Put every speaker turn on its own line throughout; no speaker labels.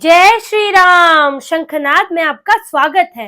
जय श्री राम। शंखनाद में आपका स्वागत है।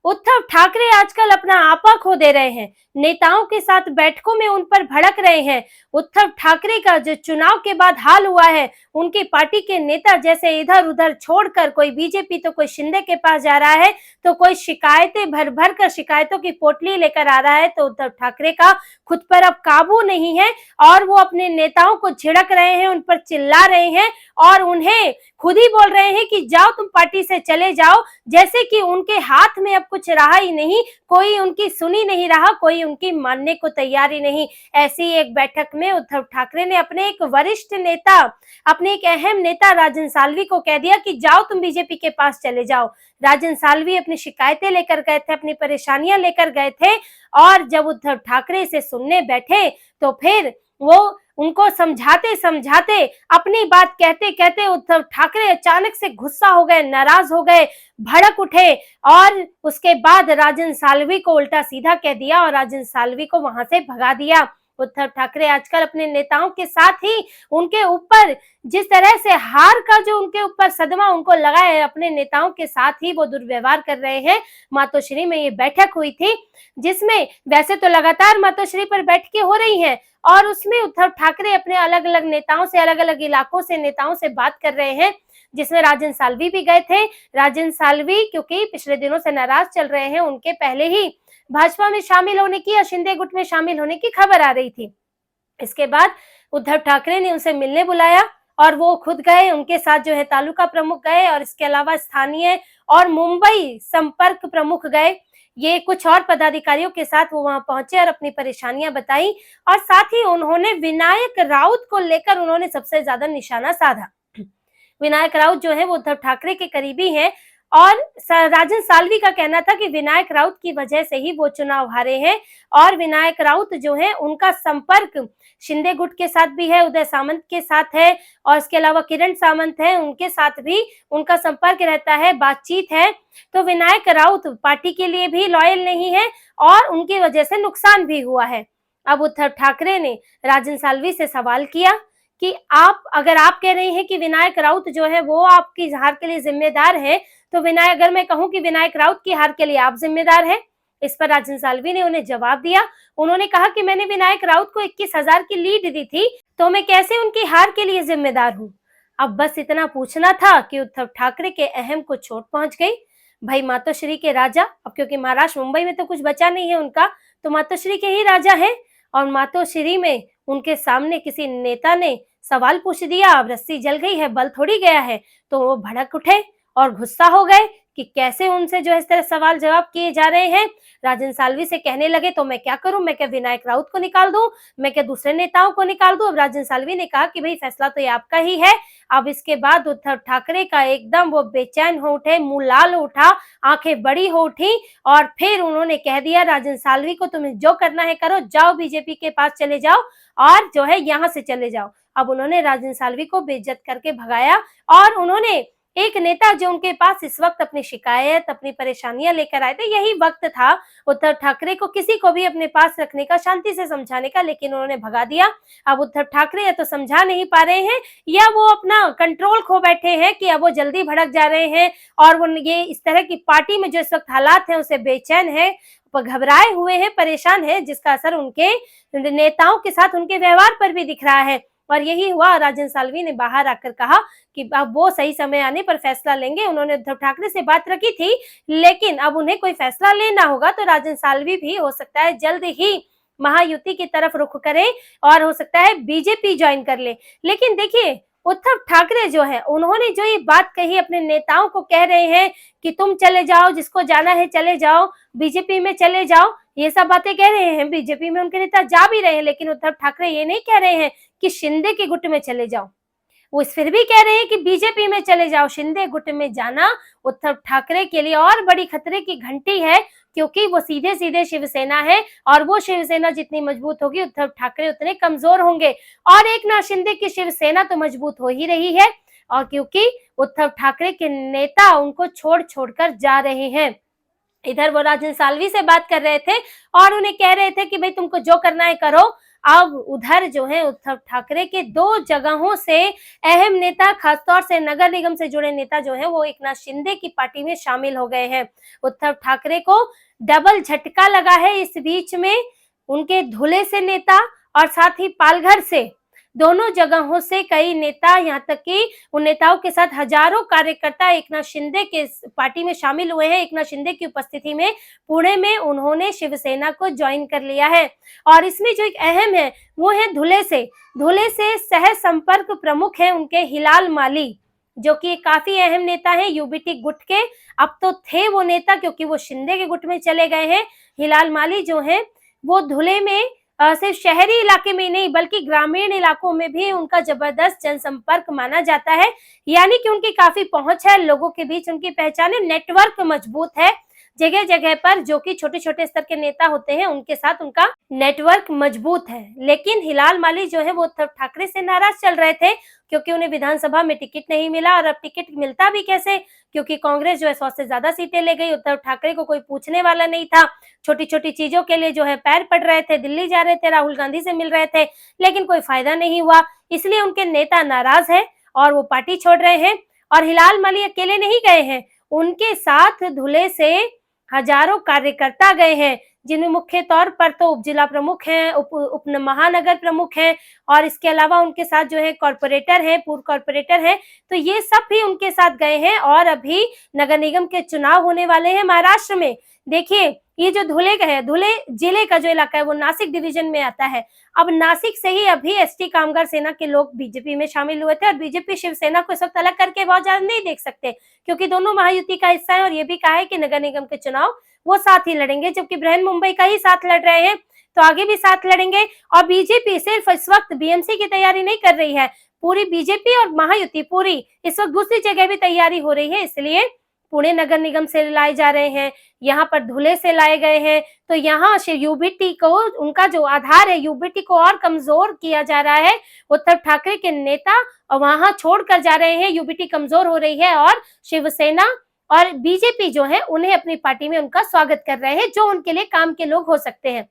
उद्धव ठाकरे आजकल अपना आपा खो दे रहे हैं। नेताओं के साथ बैठकों में उन पर भड़क रहे हैं। उद्धव ठाकरे का जो चुनाव के बाद हाल हुआ है, उनकी पार्टी के नेता जैसे इधर उधर छोड़कर कोई बीजेपी तो कोई शिंदे के पास जा रहा है, तो कोई शिकायतें भर भर कर शिकायतों की पोटली लेकर आ रहा है। तो उद्धव ठाकरे का खुद पर अब काबू नहीं है और वो अपने नेताओं को झिड़क रहे हैं, उन पर चिल्ला रहे हैं और उन्हें खुद ही बोल रहे हैं कि जाओ तुम पार्टी से चले जाओ। जैसे कि उनके हाथ में अब कुछ रहा ही नहीं, कोई उनकी सुनी नहीं रहा, कोई उनकी मानने को तैयार ही नहीं। ऐसी एक बैठक में उद्धव ठाकरे ने अपने एक वरिष्ठ नेता, अपने एक अहम नेता राजन सालवी को कह दिया कि जाओ तुम बीजेपी के पास चले जाओ। राजन सालवी अपनी शिकायतें लेकर गए थे, अपनी परेशानियां लेकर गए थे और जब उद्धव ठाकरे इसे सुनने बैठे तो फिर वो उनको समझाते समझाते, अपनी बात कहते कहते उद्धव ठाकरे अचानक से गुस्सा हो गए, नाराज हो गए, भड़क उठे और उसके बाद राजन सालवी को उल्टा सीधा कह दिया और राजन सालवी को वहां से भगा दिया। उद्धव ठाकरे आजकल अपने नेताओं के साथ ही उनके ऊपर जिस तरह से हार का जो उनके ऊपर सदमा उनको लगा है, अपने नेताओं के साथ ही वो दुर्व्यवहार कर रहे हैं। मातोश्री में ये बैठक हुई थी जिसमें वैसे तो लगातार मातोश्री पर बैठकें हो रही हैं और उसमें उद्धव ठाकरे अपने अलग अलग नेताओं से, अलग अलग इलाकों से नेताओं से बात कर रहे हैं, जिसमें राजन सालवी भी गए थे। राजन सालवी क्योंकि पिछले दिनों से नाराज चल रहे हैं, उनके पहले ही भाजपा में शामिल होने की या शिंदे गुट में शामिल होने की खबर आ रही थी। इसके बाद उद्धव ठाकरे ने उनसे मिलने बुलाया और वो खुद गए, उनके साथ जो है तालुका प्रमुख गए और इसके अलावा स्थानीय और मुंबई संपर्क प्रमुख गए। ये कुछ और पदाधिकारियों के साथ वो वहां पहुंचे और अपनी परेशानियां बताई और साथ ही उन्होंने विनायक राउत को लेकर उन्होंने सबसे ज्यादा निशाना साधा। विनायक राउत जो है वो उद्धव ठाकरे के करीबी हैं और राजन सालवी का कहना था कि विनायक राउत की वजह से ही वो चुनाव हारे हैं और विनायक राउत जो है उनका संपर्क शिंदे गुट के साथ भी है, उदय सामंत के साथ है और इसके अलावा किरण सामंत है, उनके साथ भी उनका संपर्क रहता है, बातचीत है। तो विनायक राउत पार्टी के लिए भी लॉयल नहीं है और उनकी वजह से नुकसान भी हुआ है। अब उद्धव ठाकरे ने राजन सालवी से सवाल किया कि अगर आप कह रहे हैं कि विनायक राउत जो है वो आपकी हार के लिए जिम्मेदार है, तो अगर मैं कहूं कि विनायक राउत की हार के लिए आप जिम्मेदार हैं? इस पर राजन सालवी ने उन्हें जवाब दिया। उन्होंने कहा कि मैंने विनायक राउत को 21,000 की लीड दी थी, तो मैं कैसे उनकी हार के लिए जिम्मेदार हूं? अब बस इतना पूछना था कि उद्धव ठाकरे के अहम को चोट पहुंच गई। भाई मातोश्री के राजा, अब क्योंकि महाराष्ट्र मुंबई में तो कुछ बचा नहीं है उनका, तो मातोश्री के ही राजा है और मातोश्री में उनके सामने किसी नेता ने सवाल पूछ दिया। अब रस्सी जल गई है, बल थोड़ी गया है, तो वो भड़क उठे और गुस्सा हो गए कि कैसे उनसे जो इस तरह सवाल जवाब किए जा रहे हैं। राजन सालवी से कहने लगे तो मैं क्या करूं, मैं क्या विनायक राउत को निकाल दूं, मैं क्या दूसरे नेताओं को निकाल दूं? अब राजन सालवी ने कहा कि भाई फैसला तो ये आपका ही है। अब इसके बाद उद्धव ठाकरे का एकदम वो बेचैन हो उठे, मुंह लाल उठा, आंखें बड़ी हो उठी और फिर उन्होंने कह दिया राजन सालवी को, तुम्हें जो करना है करो, जाओ बीजेपी के पास चले जाओ और जो है यहाँ से चले जाओ। अब उन्होंने राजन सालवी को बेइज्जत करके भगाया और उन्होंने एक नेता जो उनके पास इस वक्त अपनी शिकायत, अपनी परेशानियां लेकर आए थे, यही वक्त था उद्धव ठाकरे को किसी को भी अपने पास रखने का, शांति से समझाने का, लेकिन उन्होंने भगा दिया। अब उद्धव ठाकरे या तो समझा नहीं पा रहे हैं या वो अपना कंट्रोल खो बैठे हैं कि अब वो जल्दी भड़क जा रहे हैं और वो ये इस तरह की पार्टी में जो इस वक्त हालात है उसे बेचैन है, घबराए हुए हैं, परेशान है, जिसका असर उनके नेताओं के साथ उनके व्यवहार पर भी दिख रहा है। और यही हुआ। राजन सालवी ने बाहर आकर कहा कि अब वो सही समय आने पर फैसला लेंगे। उन्होंने उद्धव ठाकरे से बात रखी थी, लेकिन अब उन्हें कोई फैसला लेना होगा तो राजन सालवी भी हो सकता है जल्द ही महायुति की तरफ रुख करे और हो सकता है बीजेपी ज्वाइन कर ले। लेकिन देखिए उद्धव ठाकरे जो है उन्होंने जो ये बात कही, अपने नेताओं को कह रहे हैं कि तुम चले जाओ, जिसको जाना है चले जाओ, बीजेपी में चले जाओ, ये सब बातें कह रहे हैं। बीजेपी में उनके नेता जा भी रहे हैं, लेकिन उद्धव ठाकरे ये नहीं कह रहे हैं कि शिंदे के गुट में चले जाओ। वो फिर भी कह रहे हैं कि बीजेपी में चले जाओ। शिंदे गुट में जाना उद्धव ठाकरे के लिए और बड़ी खतरे की घंटी है, क्योंकि वो सीधे सीधे शिवसेना है और वो शिवसेना जितनी मजबूत होगी उद्धव ठाकरे उतने कमजोर होंगे। और एकनाथ शिंदे की शिवसेना तो मजबूत हो ही रही है और क्योंकि उद्धव ठाकरे के नेता उनको छोड़ छोड़कर जा रहे हैं। इधर वो राजन सालवी से बात कर रहे थे और उन्हें कह रहे थे कि भाई तुमको जो करना है करो, अब उधर जो है उद्धव ठाकरे के 2 जगहों से अहम नेता, खासतौर से नगर निगम से जुड़े नेता जो है वो एकनाथ शिंदे की पार्टी में शामिल हो गए हैं। उद्धव ठाकरे को डबल झटका लगा है इस बीच में। उनके धुले से नेता और साथ ही पालघर से, दोनों जगहों से कई नेता, यहाँ तक कि उन नेताओं के साथ हजारों कार्यकर्ता एकनाथ शिंदे के पार्टी में शामिल हुए हैं। एकनाथ शिंदे की उपस्थिति में पुणे में उन्होंने शिवसेना को ज्वाइन कर लिया है। और इसमें जो एक अहम है वो है धुले से सह संपर्क प्रमुख है उनके हिलाल माली, जो कि काफी अहम नेता है यूबीटी गुट के। अब तो थे वो नेता क्योंकि वो शिंदे के गुट में चले गए हैं। हिलाल माली जो है वो धुले में सिर्फ शहरी इलाके में नहीं बल्कि ग्रामीण इलाकों में भी उनका जबरदस्त जनसंपर्क माना जाता है, यानी कि उनकी काफी पहुंच है, लोगों के बीच उनकी पहचान है, नेटवर्क मजबूत है। जगह जगह पर जो कि छोटे छोटे स्तर के नेता होते हैं उनके साथ उनका नेटवर्क मजबूत है। लेकिन हिलाल माली जो है वो उद्धव ठाकरे से नाराज चल रहे थे क्योंकि उन्हें विधानसभा में टिकट नहीं मिला। और अब टिकट मिलता भी कैसे, क्योंकि कांग्रेस जो है 100 से ज्यादा सीटें ले गई। उद्धव ठाकरे को कोई पूछने वाला नहीं था। छोटी छोटी चीजों के लिए जो है पैर पड़ रहे थे, दिल्ली जा रहे थे, राहुल गांधी से मिल रहे थे, लेकिन कोई फायदा नहीं हुआ। इसलिए उनके नेता नाराज है और वो पार्टी छोड़ रहे हैं। और हिलाल माली अकेले नहीं गए हैं, उनके साथ धुले से हजारों कार्यकर्ता गए हैं, जिनमें मुख्य तौर पर तो उप जिला प्रमुख हैं, उप महानगर प्रमुख हैं, और इसके अलावा उनके साथ जो है कॉर्पोरेटर हैं, पूर्व कॉर्पोरेटर हैं। तो ये सब भी उनके साथ गए हैं। और अभी नगर निगम के चुनाव होने वाले हैं महाराष्ट्र में। देखिए ये जो धुले का है, धुले जिले का जो इलाका है वो नासिक डिवीजन में आता है। अब नासिक से ही अभी एसटी कामगार सेना के लोग बीजेपी में शामिल हुए थे। और बीजेपी शिवसेना को इस वक्त अलग करके बहुत ज्यादा नहीं देख सकते क्योंकि दोनों महायुति का हिस्सा है। और ये भी कहा है कि नगर निगम के चुनाव वो साथ ही लड़ेंगे, जबकि बृहन मुंबई का ही साथ लड़ रहे हैं तो आगे भी साथ लड़ेंगे। और बीजेपी सिर्फ इस वक्त बीएमसी की तैयारी नहीं कर रही है, पूरी बीजेपी और महायुति पूरी इस वक्त दूसरी जगह भी तैयारी हो रही है। इसलिए पुणे नगर निगम से लाए जा रहे हैं, यहाँ पर धुले से लाए गए हैं। तो यहाँ यूबीटी को, उनका जो आधार है यूबीटी को और कमजोर किया जा रहा है। उद्धव ठाकरे के नेता वहां छोड़कर जा रहे हैं, यूबीटी कमजोर हो रही है और शिवसेना और बीजेपी जो है उन्हें अपनी पार्टी में उनका स्वागत कर रहे हैं, जो उनके लिए काम के लोग हो सकते हैं।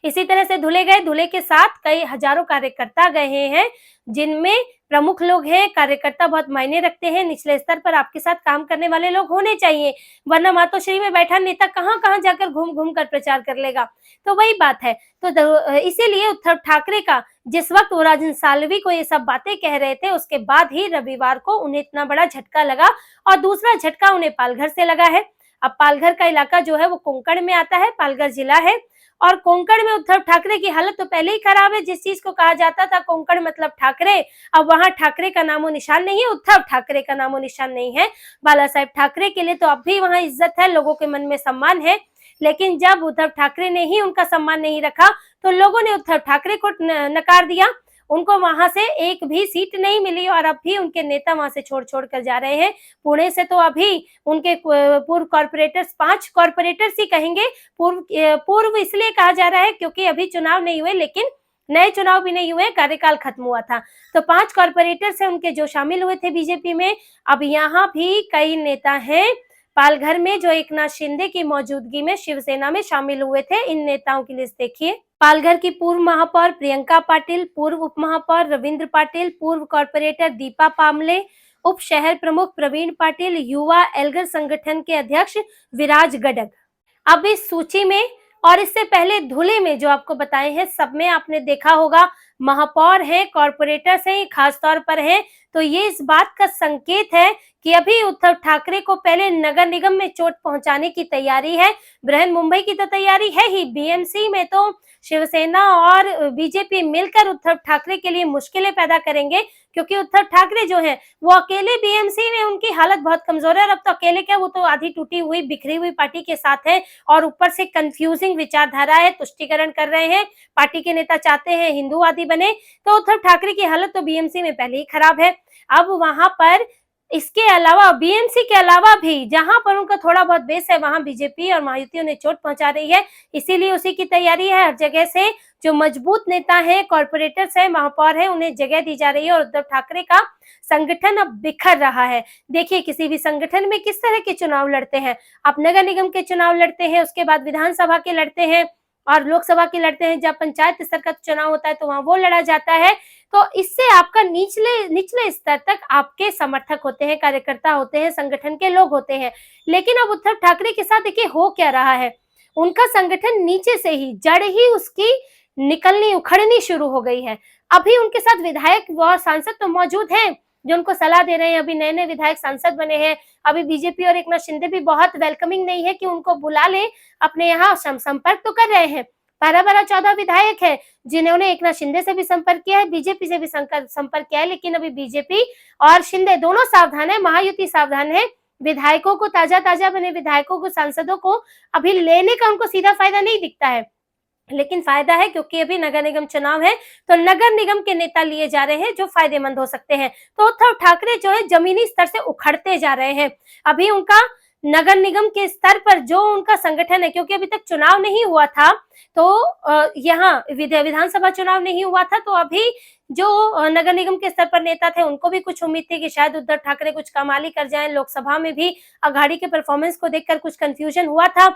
इसी तरह से धुले गए, धुले के साथ कई हजारों कार्यकर्ता गए हैं, जिनमें प्रमुख लोग हैं। कार्यकर्ता बहुत मायने रखते हैं, निचले स्तर पर आपके साथ काम करने वाले लोग होने चाहिए, वरना मातोश्री में बैठा नेता कहां कहां जाकर घूम घूम कर प्रचार कर लेगा। तो वही बात है। तो इसीलिए उद्धव ठाकरे का जिस वक्त वो राजन साल्वी को ये सब बातें कह रहे थे, उसके बाद ही रविवार को उन्हें इतना बड़ा झटका लगा। और दूसरा झटका उन्हें पालघर से लगा है। अब पालघर का इलाका जो है वो कोंकण में आता है, पालघर जिला है। और कोंकण में उद्धव ठाकरे की हालत तो पहले ही खराब है। जिस चीज को कहा जाता था कोंकण मतलब ठाकरे, अब वहां ठाकरे का नामो निशान नहीं है, उद्धव ठाकरे का नामो निशान नहीं है। बाला साहेब ठाकरे के लिए तो अब भी वहां इज्जत है, लोगों के मन में सम्मान है। लेकिन जब उद्धव ठाकरे ने ही उनका सम्मान नहीं रखा तो लोगों ने उद्धव ठाकरे को नकार दिया। उनको वहां से एक भी सीट नहीं मिली और अब भी उनके नेता वहां से छोड़ छोड़ कर जा रहे हैं। पुणे से तो अभी उनके पूर्व कॉर्पोरेटर्स, 5 कॉर्पोरेटर्स ही कहेंगे, पूर्व इसलिए कहा जा रहा है क्योंकि अभी चुनाव नहीं हुए, लेकिन नए चुनाव भी नहीं हुए, कार्यकाल खत्म हुआ था। तो 5 कॉर्पोरेटर्स हैं उनके जो शामिल हुए थे बीजेपी में। अब यहाँ भी कई नेता हैं पालघर में जो एकनाथ शिंदे की मौजूदगी में शिवसेना में शामिल हुए थे। इन नेताओं की लिस्ट देखिए। पालघर की पूर्व महापौर प्रियंका पाटिल, पूर्व उप महापौर रविंद्र पाटिल, पूर्व कॉर्पोरेटर दीपा पामले, उप शहर प्रमुख प्रवीण पाटिल, युवा एल्गर संगठन के अध्यक्ष विराज गडग। अब इस सूची में और इससे पहले धुले में जो आपको बताए हैं, सब में आपने देखा होगा महापौर हैं, कॉर्पोरेटर्स हैं, खास तौर पर हैं। तो ये इस बात का संकेत है कि अभी उद्धव ठाकरे को पहले नगर निगम में चोट पहुंचाने की तैयारी है। बृहन मुंबई की तो तैयारी है ही, बीएमसी में तो शिवसेना और बीजेपी मिलकर उद्धव ठाकरे के लिए मुश्किलें पैदा करेंगे, क्योंकि उद्धव ठाकरे जो हैं वो अकेले बीएमसी में उनकी हालत बहुत कमजोर है। और अब तो अकेले क्या, वो तो आधी टूटी हुई बिखरी हुई पार्टी के साथ है और ऊपर से कंफ्यूजिंग विचारधारा है, तुष्टीकरण कर रहे हैं। पार्टी के नेता चाहते हैं हिंदूवादी बने, तो उद्धव ठाकरे की हालत तो बीएमसी में पहले ही खराब है। अब वहां पर इसके अलावा बीएमसी के अलावा भी जहां पर उनका थोड़ा बहुत बेस है, वहां बीजेपी और महायुति उन्हें चोट पहुंचा रही है। इसीलिए उसी की तैयारी है। हर जगह से जो मजबूत नेता हैं, कॉर्पोरेटर्स हैं, महापौर हैं, उन्हें जगह दी जा रही है और उद्धव ठाकरे का संगठन अब बिखर रहा है। देखिए किसी भी संगठन में किस तरह के चुनाव लड़ते हैं। आप नगर निगम के चुनाव लड़ते हैं, उसके बाद विधानसभा के लड़ते हैं और लोकसभा की लड़ते हैं, जब पंचायत स्तर का चुनाव होता है तो वहां वो लड़ा जाता है। तो इससे आपका निचले स्तर तक आपके समर्थक होते हैं, कार्यकर्ता होते हैं, संगठन के लोग होते हैं। लेकिन अब उद्धव ठाकरे के साथ देखिए हो क्या रहा है, उनका संगठन नीचे से ही, जड़ ही उसकी निकलनी, उखड़नी शुरू हो गई है। अभी उनके साथ विधायक व सांसद तो मौजूद हैं जो उनको सलाह दे रहे हैं, अभी नए नए विधायक सांसद बने हैं। अभी बीजेपी और एकनाथ शिंदे भी बहुत वेलकमिंग नहीं है कि उनको बुला ले, अपने यहाँ संपर्क तो कर रहे हैं। 12-14 विधायक है जिन्होंने एकनाथ शिंदे से भी संपर्क किया है, बीजेपी से भी संपर्क किया है, लेकिन अभी बीजेपी और शिंदे दोनों सावधान है, महायुति सावधान है। विधायकों को, ताजा बने विधायकों को, सांसदों को अभी लेने का उनको सीधा फायदा नहीं दिखता है, लेकिन फायदा है क्योंकि अभी नगर निगम चुनाव है, तो नगर निगम के नेता लिए जा रहे हैं जो फायदेमंद हो सकते हैं। तो उद्धव ठाकरे जो है जमीनी स्तर से उखड़ते जा रहे हैं। अभी उनका नगर निगम के स्तर पर जो उनका संगठन है, क्योंकि अभी तक चुनाव नहीं हुआ था, तो यहाँ विधानसभा चुनाव नहीं हुआ था, तो अभी जो नगर निगम के स्तर पर नेता थे उनको भी कुछ उम्मीद थी कि शायद उद्धव ठाकरे कुछ कमाल कर जाएं। लोकसभा में भी अघाड़ी के परफॉर्मेंस को देखकर कुछ कंफ्यूजन हुआ था,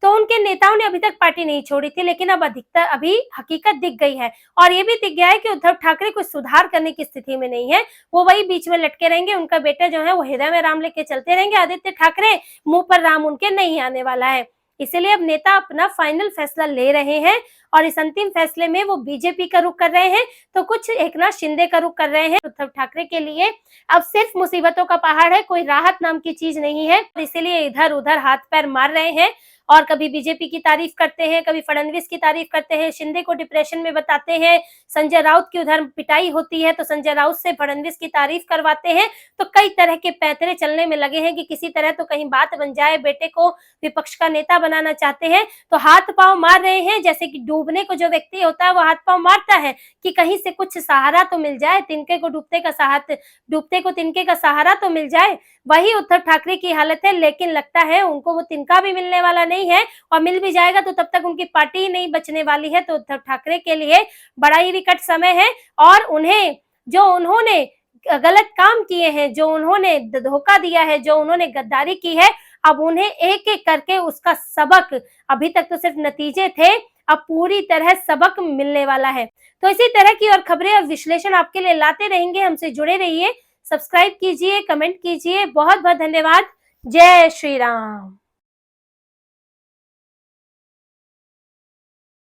तो उनके नेताओं ने अभी तक पार्टी नहीं छोड़ी थी, लेकिन अब अधिकतर अभी हकीकत दिख गई है और ये भी दिख गया है कि उद्धव ठाकरे कुछ सुधार करने की स्थिति में नहीं है। वो वही बीच में लटके रहेंगे, उनका बेटा जो है वो हृदय में राम लेके चलते रहेंगे, आदित्य ठाकरे मुंह पर राम उनके नहीं आने वाला है। इसलिए अब नेता अपना फाइनल फैसला ले रहे हैं और इस अंतिम फैसले में वो बीजेपी का रुख कर रहे हैं, तो कुछ एकनाथ शिंदे का रुख कर रहे हैं। उद्धव ठाकरे के लिए अब सिर्फ मुसीबतों का पहाड़ है, कोई राहत नाम की चीज नहीं है, इसीलिए इधर उधर हाथ पैर मार रहे हैं और कभी बीजेपी की तारीफ करते हैं, कभी फडणवीस की तारीफ करते हैं, शिंदे को डिप्रेशन में बताते हैं, संजय राउत की उधर पिटाई होती है तो संजय राउत से फडणवीस की तारीफ करवाते हैं। तो कई तरह के पैंतरे चलने में लगे हैं कि किसी तरह तो कहीं बात बन जाए, बेटे को विपक्ष का नेता बनाना चाहते हैं, तो हाथ पांव मार रहे हैं। जैसे कि डूबने को जो व्यक्ति होता है वो हाथ पांव मारता है कि कहीं से कुछ सहारा तो मिल जाए, तिनके को डूबते को तिनके का सहारा तो मिल जाए। वही उद्धव ठाकरे की हालत है, लेकिन लगता है उनको वो तिनका भी मिलने वाला नहीं है, और मिल भी जाएगा तो तब तक उनकी पार्टी ही नहीं बचने वाली है। तो उद्धव ठाकरे के लिए बड़ा ही विकट समय है और उन्हें जो उन्होंने गलत काम किए हैं, जो उन्होंने धोखा दिया है, जो उन्होंने गद्दारी की है, अब उन्हें एक एक करके उसका सबक, अभी तक तो सिर्फ नतीजे थे, अब पूरी तरह सबक मिलने वाला है। तो इसी तरह की और खबरें और विश्लेषण आपके लिए लाते रहेंगे, हमसे जुड़े रहिए, सब्सक्राइब कीजिए, कमेंट कीजिए। बहुत बहुत धन्यवाद। जय श्री राम।